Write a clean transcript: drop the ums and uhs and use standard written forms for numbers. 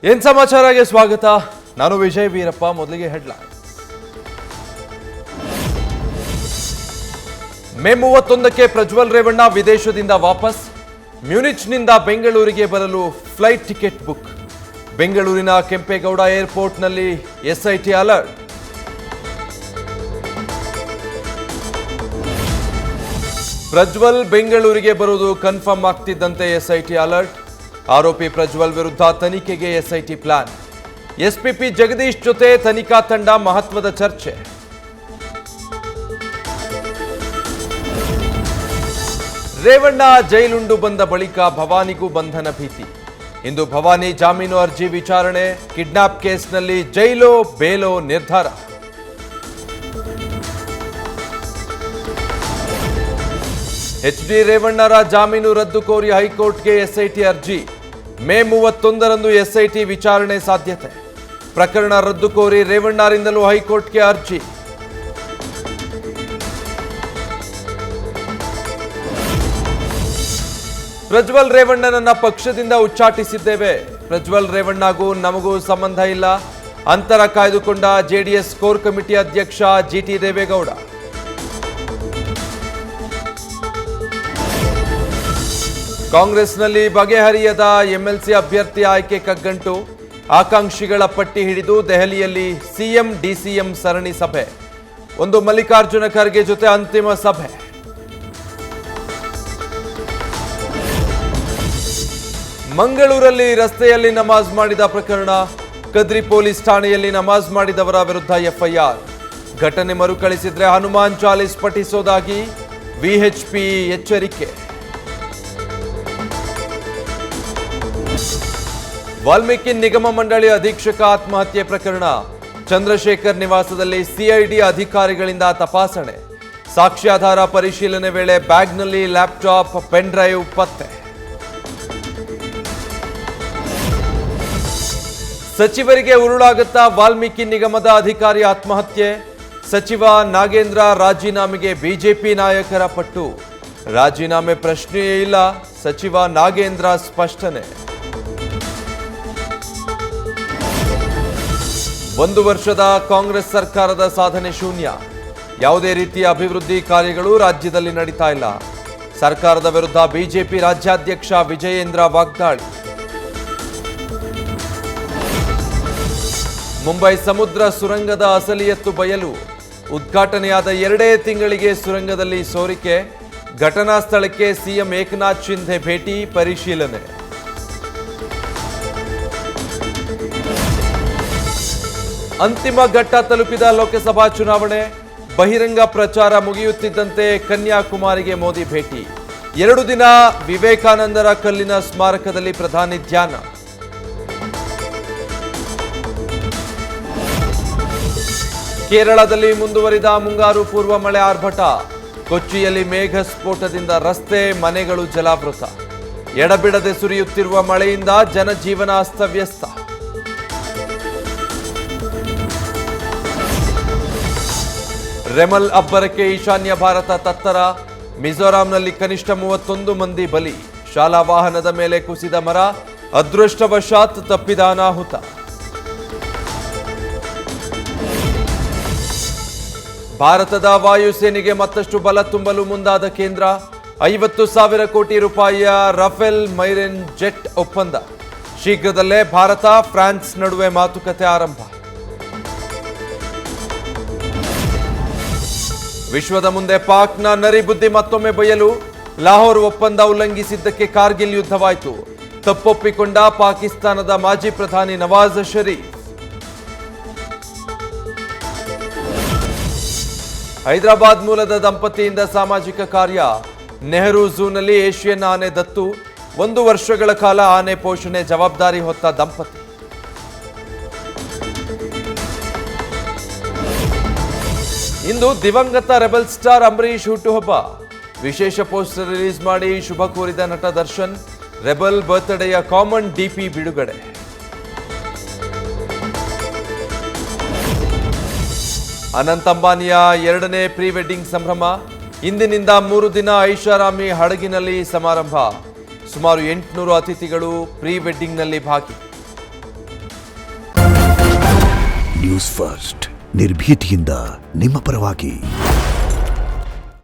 ಏನ್ ಸಮಾಚಾರಕ್ಕೆ ಸ್ವಾಗತ. ನಾನು ವಿಜಯ್ ವೀರಪ್ಪ. ಮೊದಲಿಗೆ ಹೆಡ್ಲೈನ್. ಮೇ 31ಕ್ಕೆ ಪ್ರಜ್ವಲ್ ರೇವಣ್ಣ ವಿದೇಶದಿಂದ ವಾಪಸ್. ಮ್ಯೂನಿಚ್ನಿಂದ ಬೆಂಗಳೂರಿಗೆ ಬರಲು ಫ್ಲೈಟ್ ಟಿಕೆಟ್ ಬುಕ್. ಬೆಂಗಳೂರಿನ ಕೆಂಪೇಗೌಡ ಏರ್ಪೋರ್ಟ್ನಲ್ಲಿ ಎಸ್ಐಟಿ ಅಲರ್ಟ್. ಪ್ರಜ್ವಲ್ ಬೆಂಗಳೂರಿಗೆ ಬರುವುದು ಕನ್ಫರ್ಮ್ ಆಗ್ತಿದ್ದಂತೆ ಎಸ್ಐಟಿ ಅಲರ್ಟ್. ಆರೋಪಿ ಪ್ರಜ್ವಲ್ ವಿರುದ್ಧ ತನಿಖೆಗೆ ಎಸ್ಐಟಿ ಪ್ಲಾನ್. ಎಸ್ಪಿಪಿ ಜಗದೀಶ್ ಜೊತೆ ತನಿಖಾ ತಂಡ ಮಹತ್ವದ ಚರ್ಚೆ. ರೇವಣ್ಣ ಜೈಲುಂಡು ಬಂದ ಬಳಿಕ ಭವಾನಿಗೂ ಬಂಧನ ಭೀತಿ. ಇಂದು ಭವಾನಿ ಜಾಮೀನು ಅರ್ಜಿ ವಿಚಾರಣೆ. ಕಿಡ್ನಾಪ್ ಕೇಸ್ನಲ್ಲಿ ಜೈಲೋ ಬೇಲೋ ನಿರ್ಧಾರ. ಎಚ್ಡಿ ರೇವಣ್ಣರ ಜಾಮೀನು ರದ್ದು ಕೋರಿ ಹೈಕೋರ್ಟ್ಗೆ ಎಸ್ಐಟಿ ಅರ್ಜಿ. ಮೇ 31ರಂದು ಎಸ್ಐಟಿ ವಿಚಾರಣೆ ಸಾಧ್ಯತೆ. ಪ್ರಕರಣ ರದ್ದು ಕೋರಿ ರೇವಣ್ಣರಿಂದಲೂ ಹೈಕೋರ್ಟ್ಗೆ ಅರ್ಜಿ. ಪ್ರಜ್ವಲ್ ರೇವಣ್ಣನನ್ನ ಪಕ್ಷದಿಂದ ಉಚ್ಚಾಟಿಸಿದ್ದೇವೆ. ಪ್ರಜ್ವಲ್ ರೇವಣ್ಣಗೂ ನಮಗೂ ಸಂಬಂಧ ಇಲ್ಲ. ಅಂತರ ಕಾಯ್ದುಕೊಂಡ ಜೆಡಿಎಸ್ ಕೋರ್ ಕಮಿಟಿ ಅಧ್ಯಕ್ಷ ಜಿಟಿ ದೇವೇಗೌಡ. ಕಾಂಗ್ರೆಸ್ನಲ್ಲಿ ಬಗೆಹರಿಯದ ಎಂಎಲ್ಸಿ ಅಭ್ಯರ್ಥಿ ಆಯ್ಕೆ ಕಗ್ಗಂಟು. ಆಕಾಂಕ್ಷಿಗಳ ಪಟ್ಟಿ ಹಿಡಿದು ದೆಹಲಿಯಲ್ಲಿ ಸಿಎಂ ಡಿಸಿಎಂ ಸರಣಿ ಸಭೆ. ಒಂದು ಮಲ್ಲಿಕಾರ್ಜುನ ಖರ್ಗೆ ಜೊತೆ ಅಂತಿಮ ಸಭೆ. ಮಂಗಳೂರಲ್ಲಿ ರಸ್ತೆಯಲ್ಲಿ ನಮಾಜ್ ಮಾಡಿದ ಪ್ರಕರಣ. ಕದ್ರಿ ಪೊಲೀಸ್ ಠಾಣೆಯಲ್ಲಿ ನಮಾಜ್ ಮಾಡಿದವರ ವಿರುದ್ಧ ಎಫ್ಐಆರ್. ಘಟನೆ ಮರುಕಳಿಸಿದ್ರೆ ಹನುಮಾನ್ ಚಾಲೀಸ್ ಪಠಿಸೋದಾಗಿ ವಿಎಚ್ಪಿ ಎಚ್ಚರಿಕೆ. ವಾಲ್ಮೀಕಿ ನಿಗಮ ಮಂಡಳಿ ಅಧೀಕ್ಷಕ ಆತ್ಮಹತ್ಯೆ ಪ್ರಕರಣ. ಚಂದ್ರಶೇಖರ್ ನಿವಾಸದಲ್ಲಿ ಸಿಐಡಿ ಅಧಿಕಾರಿಗಳಿಂದ ತಪಾಸಣೆ. ಸಾಕ್ಷ್ಯಾಧಾರ ಪರಿಶೀಲನೆ ವೇಳೆ ಬ್ಯಾಗ್ನಲ್ಲಿ ಲ್ಯಾಪ್ಟಾಪ್, ಪೆನ್ ಡ್ರೈವ್ ಪತ್ತೆ. ಸಚಿವರಿಗೆ ಉರುಳಾಗುತ್ತಾ ವಾಲ್ಮೀಕಿ ನಿಗಮದ ಅಧಿಕಾರಿ ಆತ್ಮಹತ್ಯೆ. ಸಚಿವ ನಾಗೇಂದ್ರ ರಾಜೀನಾಮೆಗೆ ಬಿಜೆಪಿ ನಾಯಕರ ಪಟ್ಟು. ರಾಜೀನಾಮೆ ಪ್ರಶ್ನೆಯೇ ಇಲ್ಲ, ಸಚಿವ ನಾಗೇಂದ್ರ ಸ್ಪಷ್ಟನೆ. 1 ವರ್ಷದ ಕಾಂಗ್ರೆಸ್ ಸರ್ಕಾರದ ಸಾಧನೆ ಶೂನ್ಯ. ಯಾವುದೇ ರೀತಿಯ ಅಭಿವೃದ್ಧಿ ಕಾರ್ಯಗಳು ರಾಜ್ಯದಲ್ಲಿ ನಡೀತಾ ಇಲ್ಲ. ಸರ್ಕಾರದ ವಿರುದ್ಧ ಬಿಜೆಪಿ ರಾಜ್ಯಾಧ್ಯಕ್ಷ ವಿಜಯೇಂದ್ರ ವಾಗ್ದಾಳಿ. ಮುಂಬೈ ಸಮುದ್ರ ಸುರಂಗದ ಅಸಲಿಯತ್ತು ಬಯಲು. ಉದ್ಘಾಟನೆಯಾದ 2 ತಿಂಗಳಿಗೆ ಸುರಂಗದಲ್ಲಿ ಸೋರಿಕೆ. ಘಟನಾ ಸ್ಥಳಕ್ಕೆ ಸಿಎಂ ಏಕನಾಥ್ ಶಿಂಧೆ ಭೇಟಿ, ಪರಿಶೀಲನೆ. ಅಂತಿಮ ಘಟ್ಟ ತಲುಪಿದ ಲೋಕಸಭಾ ಚುನಾವಣೆ. ಬಹಿರಂಗ ಪ್ರಚಾರ ಮುಗಿಯುತ್ತಿದ್ದಂತೆ ಕನ್ಯಾಕುಮಾರಿಗೆ ಮೋದಿ ಭೇಟಿ. 2 ದಿನ ವಿವೇಕಾನಂದರ ಕಲ್ಲಿನ ಸ್ಮಾರಕದಲ್ಲಿ ಪ್ರಧಾನಿ ಧ್ಯಾನ. ಕೇರಳದಲ್ಲಿ ಮುಂದುವರಿದ ಮುಂಗಾರು ಪೂರ್ವ ಮಳೆ ಆರ್ಭಟ. ಕೊಚ್ಚಿಯಲ್ಲಿ ಮೇಘ ಸ್ಫೋಟದಿಂದ ರಸ್ತೆ, ಮನೆಗಳು ಜಲಾವೃತ. ಎಡಬಿಡದೆ ಸುರಿಯುತ್ತಿರುವ ಮಳೆಯಿಂದ ಜನಜೀವನ ಅಸ್ತವ್ಯಸ್ತ. ರೆಮಲ್ ಅಬ್ಬರಕ್ಕೆ ಈಶಾನ್ಯ ಭಾರತ ತತ್ತರ. ಮಿಜೋರಾಂನಲ್ಲಿ ಕನಿಷ್ಠ 31 ಮಂದಿ ಬಲಿ. ಶಾಲಾ ವಾಹನದ ಮೇಲೆ ಕುಸಿದ ಮರ. ಅದೃಷ್ಟವಶಾತ್ ತಪ್ಪಿದ ಅನಾಹುತ. ಭಾರತದ ವಾಯುಸೇನೆಗೆ ಮತ್ತಷ್ಟು ಬಲ ತುಂಬಲು ಮುಂದಾದ ಕೇಂದ್ರ. 50,000 ಕೋಟಿ ರೂಪಾಯಿಯ ರಫೇಲ್ ಮೈರಿನ್ ಜೆಟ್ ಒಪ್ಪಂದ. ಶೀಘ್ರದಲ್ಲೇ ಭಾರತ ಫ್ರಾನ್ಸ್ ನಡುವೆ ಮಾತುಕತೆ ಆರಂಭ. ವಿಶ್ವದ ಮುಂದೆ ಪಾಕ್ನ ನರಿಬುದ್ಧಿ ಮತ್ತೊಮ್ಮೆ ಬಯಲು. ಲಾಹೋರ್ ಒಪ್ಪಂದ ಉಲ್ಲಂಘಿಸಿದ್ದಕ್ಕೆ ಕಾರ್ಗಿಲ್ ಯುದ್ಧವಾಯಿತು. ತಪ್ಪೊಪ್ಪಿಕೊಂಡ ಪಾಕಿಸ್ತಾನದ ಮಾಜಿ ಪ್ರಧಾನಿ ನವಾಜ್ ಶರೀಫ್. ಹೈದರಾಬಾದ್ ಮೂಲದ ದಂಪತಿಯಿಂದ ಸಾಮಾಜಿಕ ಕಾರ್ಯ. ನೆಹರು ಝೂನಲ್ಲಿ ಏಷ್ಯನ್ ಆನೆ ದತ್ತು. 1 ವರ್ಷಗಳ ಕಾಲ ಆನೆ ಪೋಷಣೆ ಜವಾಬ್ದಾರಿ ಹೊತ್ತ ದಂಪತಿ. ಇಂದು ದಿವಂಗತ ರೆಬಲ್ ಸ್ಟಾರ್ ಅಂಬರೀಶ್ ಹುಟ್ಟುಹಬ್ಬ. ವಿಶೇಷ ಪೋಸ್ಟರ್ ರಿಲೀಸ್ ಮಾಡಿ ಶುಭ ಕೋರಿದ ನಟ ದರ್ಶನ್. ರೆಬಲ್ ಬರ್ತ್ಡೇಯ ಕಾಮನ್ ಡಿಪಿ ಬಿಡುಗಡೆ. ಅನಂತ್ ಅಂಬಾನಿಯ 2ನೇ ಪ್ರೀ ವೆಡ್ಡಿಂಗ್ ಸಂಭ್ರಮ. ಇಂದಿನಿಂದ 3 ದಿನ ಐಷಾರಾಮಿ ಹಡಗಿನಲ್ಲಿ ಸಮಾರಂಭ. ಸುಮಾರು 800 ಅತಿಥಿಗಳು ಪ್ರೀ ವೆಡ್ಡಿಂಗ್ನಲ್ಲಿ ಭಾಗಿ. ನ್ಯೂಸ್ ಫಸ್ಟ್ ನಿರ್ಭೀತಿಯಿಂದ ನಿಮ್ಮ ಪರವಾಗಿ.